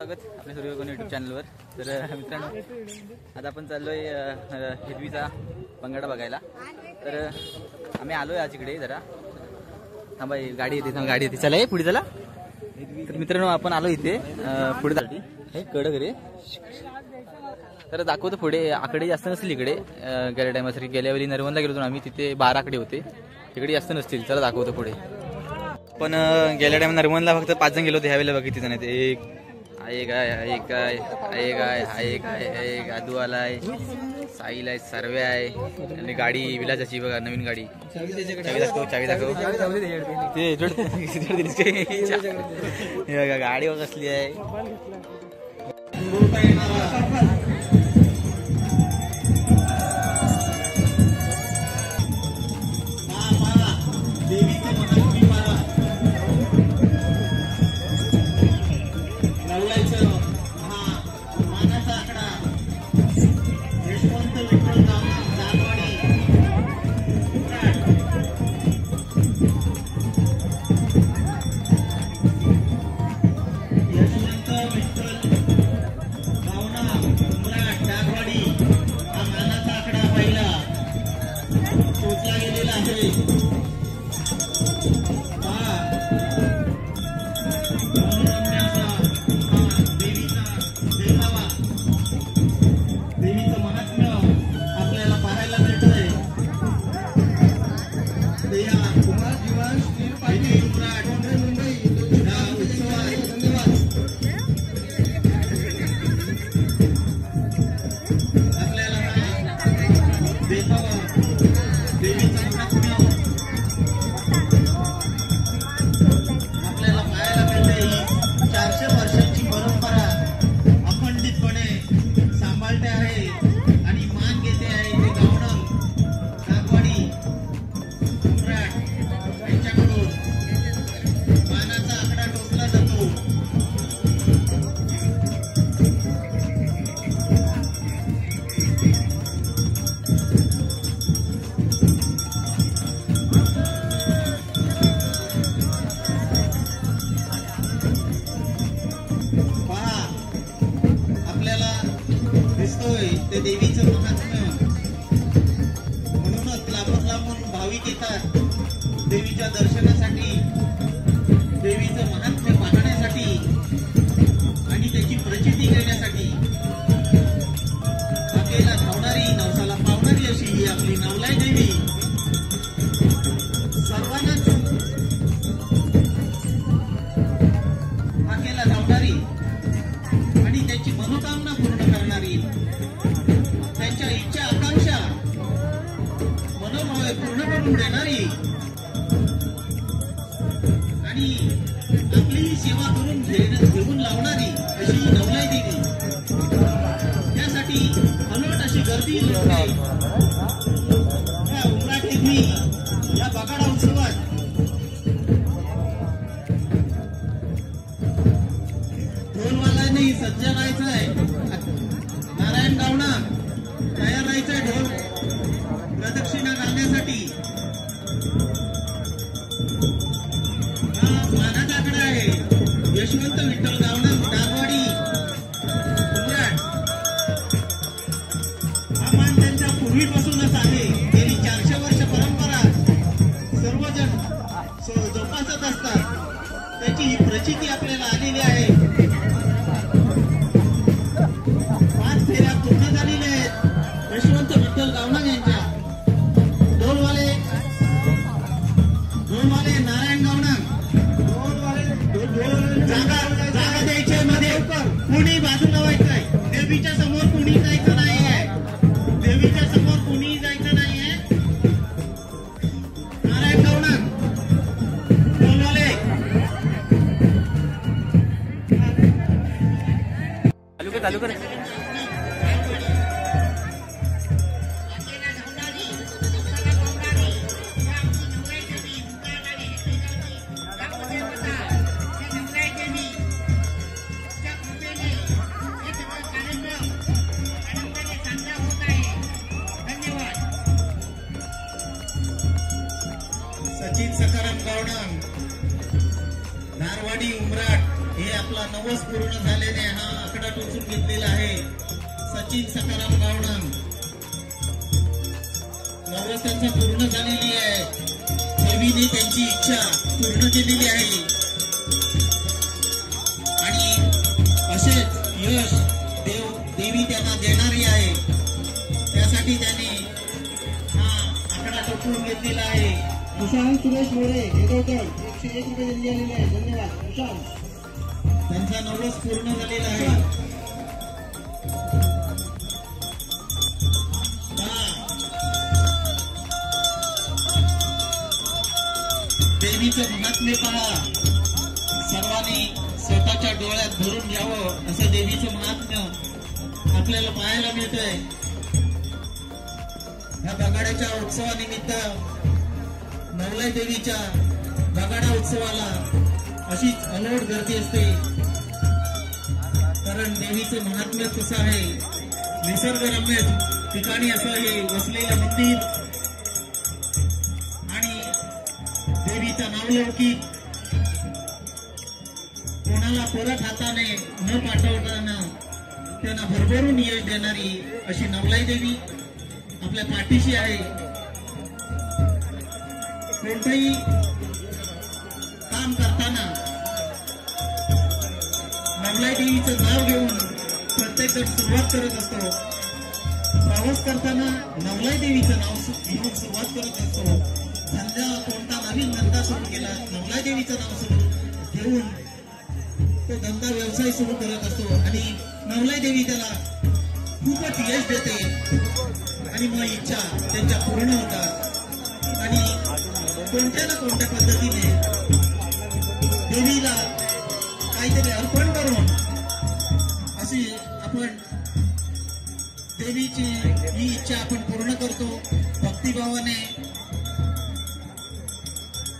स्वागत आपल्या सूर्यकोन यूट्यूब चॅनलवर। तर मित्रांनो आता आपण चाललोय हिरवीचा पंगाडा बघायला। तर आम्ही आलोय आज इकडे जरा थांबा, गाडी येते चला ये पुढे चला। तर मित्रांनो आपण आलो इथे पुढे साठी हे कडक रे। तर दाखवतो पुढे, आकडे जास्त नसतील इकडे गेल्या टायमासाठी। गेल्या वेळी नरवणला गेलो होतो आम्ही, तिथे 12 आकडे होते, तिकडे जास्त नसतील। चला दाखवतो पुढे। पण गेल्या टायमा नरवणला फक्त 5 जण गेलो होते, ह्या वेळेला बघितले जण ते एक आहे आदू आलाय, साहिल आहे, सर्वे आहे आणि गाडी विलासाची बघा, नवीन गाडी। चावी दाखव ते गाडी कसली आहे। ते देवीचं महात्म्य, म्हणूनच लांबून भाविक येतात देवीच्या दर्शनासाठी, देवीचं महात्म्य पाहण्यासाठी आणि त्याची प्रचिती घेण्यासाठी। हाकेला धावणारी, नवसाला पावणारी अशी ही आपली नवलाई देवी सर्वांनाच हाकेला धावणारी आणि त्याची मनोकामना पूर्ण करणारी, त्यांच्या इच्छा आकांक्षा मनोभावे पूर्ण करून देणारी आणि आपली सेवा करून घेऊन लावणारी अशी नवलाई देवी। त्यासाठी अलोट अशी गर्दी लोटते या उमराट हिरवी या बगाडा उत्सवात। ढोलवाल्याने सज्ज राहायचंय, नारायण गावणा तयार राहायचंय ढोल प्रदक्षिणा घालण्यासाठी। हा मानाचा आकडा आहे, यशवंत विठ्ठल गावणा नागवाडी उमराट। हा मान त्यांच्या पूर्वीपासूनच आहे, गेली 400 वर्ष परंपरा सर्वजण जोपासत असतात, त्याची ही प्रचिती आपल्याला आलेली आहे। 5 फेऱ्या पूर्ण झालेल्या आहेत यशवंत विठ्ठल गावणा यांच्या। ढोलवाले नारायण गावणा, जागा द्यायची मध्ये, कुणी बाजूला व्हायचंय, देवीच्या समोर कुणी जायचं नाही आहे, देवीच्या समोर कुणी जायचं नाही आहे। नारायण गावणा ढोलवाले चालू कर। सचिन सखाराम गावणा नारवाडी उमराट हे आपला नवस पूर्ण झाल्याने हा आकडा टोचून घेतलेला आहे. सचिन सकाराम गावणा नवस त्यांचा पूर्ण झालेली आहे. देवीने त्यांची इच्छा पूर्ण केलेली आहे आणि असेच यश देवी त्यांना देणारी आहे. त्यासाठी त्यांनी हा आकडा टोचून घेतलेला आहे. विशाल सुरेश मोरे हेगावकर 101 रुपये देणगी आलेली आहे. धन्यवाद विशाल. त्यांचा नवस पूर्ण झालेला आहे. देवीचं महात्म्य पहा. सर्वांनी स्वतःच्या डोळ्यात भरून घ्यावं असं देवीचं महात्म्य आपल्याला पाहायला मिळतंय. या बगाड्याच्या उत्सवानिमित्त नवलाई देवीच्या बगाडा उत्सवाला अशीच अलोट गर्दी असते. कारण देवीचं महात्म्य कसं आहे. निसर्गरम्य ठिकाणी असं हे वसलेलं मंदिर आणि देवीचा नावलौकिक कोणाला परत हाताने न पाठवताना त्यांना भरभरून यश देणारी अशी नवलाई देवी आपल्या पाठीशी आहे. कोणतंही काम करताना नवलाई देवीचं नाव घेऊन प्रत्येक जण सुरुवात करत असतो. प्रवास करताना नवलाई देवीचं नाव घेऊन सुरुवात करत असतो. धंदा कोणता नवीन धंदा सुरू केला नवलाई देवीचं नाव सुरू घेऊन तो धंदा व्यवसाय सुरू करत असतो आणि नवलाई देवी त्याला खूपच यश देते आणि मग इच्छा त्यांच्या पूर्ण होतात आणि कोणत्या ना कोणत्या पद्धतीने देवीला काहीतरी अर्पण करून अशी आपण देवीची ही इच्छा आपण पूर्ण करतो. भक्तिभावाने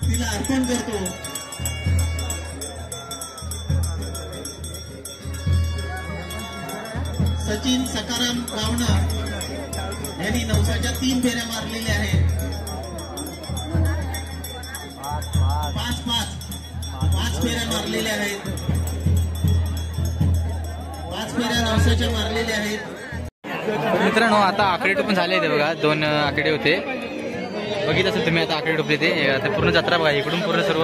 तिला अर्पण करतो. सचिन सकाराम गावणा यांनी नवसाच्या 3 फेऱ्या मारलेल्या आहेत. 5 फेऱ्या मारलेल्या आहेत. 5 फेऱ्या नवसाच्या मारलेल्या आहेत. मित्रांनो आता आकडे टोपण झाले ते बघा. 2 आकडे होते बघितलं असेल तुम्ही. आता आकडे टोपले ते आता पूर्ण जत्रा बघा. इकडून पूर्ण सर्व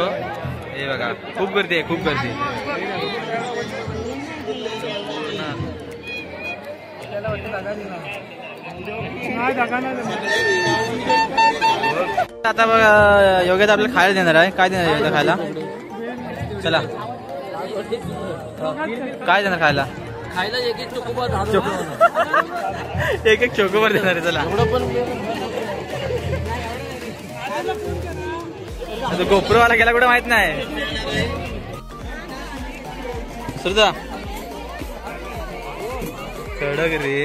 हे बघा. खूप गर्दी आहे. खूप गर्दी. आता बघा योग्य आपल्याला खायला देणार आहे. काय देणार आहे खायला. चला काय देणार खायला. एक चोकोबार देणार आहे. चला गोप्रोवाला गेला कुठं माहित नाही. सुरता कडक रे.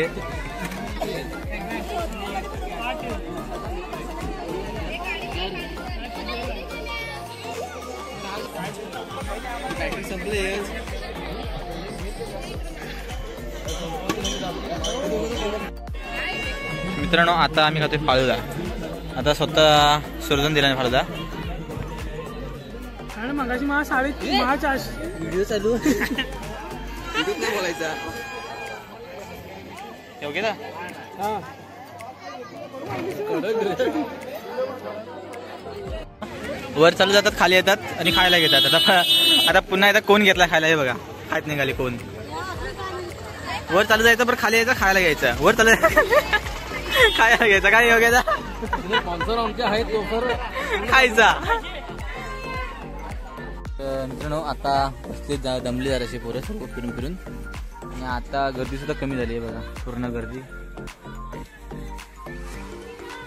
मित्रांनो आता आम्ही खातोय फालुदा. आता स्वतः सुरजन दिला नाही फालुदा. मगाशी मला 4:30 व्हिडिओ चालू नाही बोलायचा. योग्य ना वर चालू जातात खाली येतात आणि खायला घेतात. आता पुन्हा एकदा कोण घेतला खायला हे बघा. खात निघाले कोण. वर चालू जायचं पण खाली यायचं खायला घ्यायचं. वर चालू खायला घ्यायचं. काय योग्य स्पॉन्सर आमचे आहेत खायचा. मित्रांनो आता बसले दमले जराशे पोरं सर्व फिरून फिरून आणि आता गर्दी सुद्धा कमी झाली आहे बघा. पूर्ण गर्दी.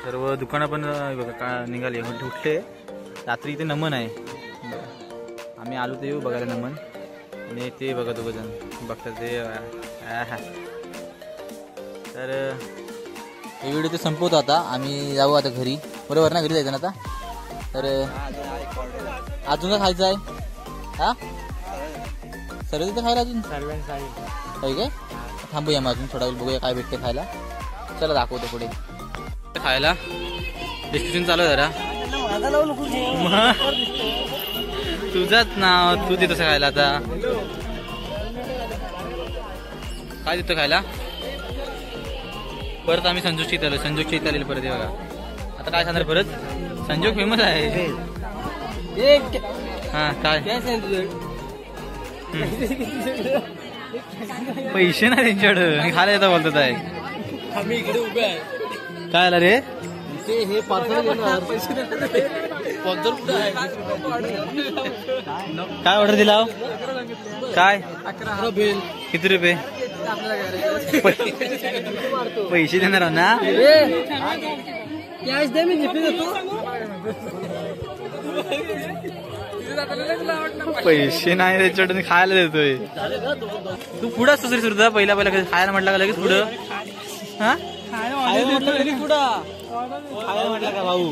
सर्व दुकानं पण बघा का निघाली उठले. रात्री इथे नमन आहे. आम्ही आलो ते येऊ बघायला नमन आणि ते बघा 2 जण बघतात ते. तर हे व्हिडिओ ते संपवतो आता. आम्ही जाऊ आता घरी. बरोबर ना. घरी जायचं ना आता. तर अजून काय खायचं आहे. हा सर्व तिथे खायला अजून काही काय. थांबूया मग अजून थोडा वेळ बघूया काय भेटते खायला. चला दाखवतो पुढे खायला. डिस्कशन चालू आहे जरा. तुझंच नाव तू देतोस खायला. आता काय देतो खायला? परत आम्ही संजोगच्या इथे आलो. संजोगच्या इथे आलेलो परत हे बघा. आता काय सांगणार परत? संजोग फेमस आहे. हा काय पैसे नाही त्यांच्याकडं खायला येतं बोलतात आहे. आम्ही इकडे उभे आहे. काय आला रे? ते हे पार्सल काय ऑर्डर दिला? काय 11 बिल किती रुपये? पैसे देणार ना? कॅश दे मी जिपे देतो. पैसे नाही त्याच्याकडून खायला देतोय. तू पुढं असतो तरी सुद्धा पहिला खायला म्हटलं का लगेच पुढं? हा खायला म्हटलं का भाऊ?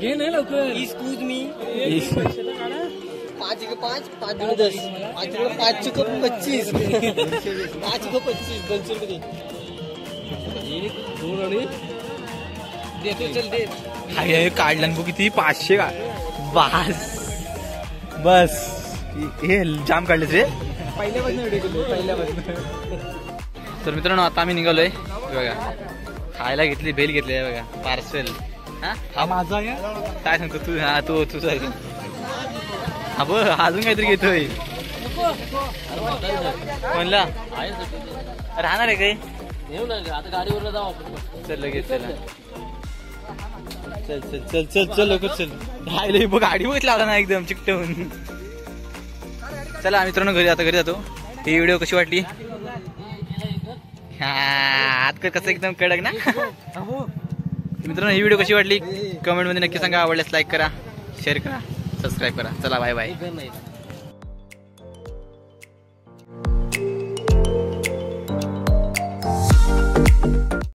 घे नाही लवकर. Excuse me. 5 के 5 5 गुणे 10 5 गुणे 5 को 25 5 को 25 200 रुपये. 1 2 आणि देतो. चल दे. हाय काढलं बघ किती 500 का बस हे जाम काढलेच रे पहिल्यापासून व्हिडिओ केली पहिल्यापासून. तर मित्रांनो आता आम्ही निघालोय बघा. खायला घेतली भेल घेतली आहे बघा पार्सल. हा माझा काय सांगतो तू? हा तू तुझा हा बघ अजून काहीतरी घेतोय म्हणला. राहणार आहे काही? येऊ ना आता गाडीवर जाऊ आपण. चल लगेच चल चल चल चल चल चल लवकर चल. राहिलं बघ गाडी बघितला लावला ना एकदम चिकटवून. चला मित्रांनो घरी जातो. ही व्हिडिओ कशी वाटली? हा आज कसं एकदम कडक ना. मित्रांनो ही व्हिडिओ कशी वाटली कमेंट मध्ये नक्की सांगा. आवडल्यास लाईक करा, शेअर करा, सबस्क्राईब करा. चला बाय बाय.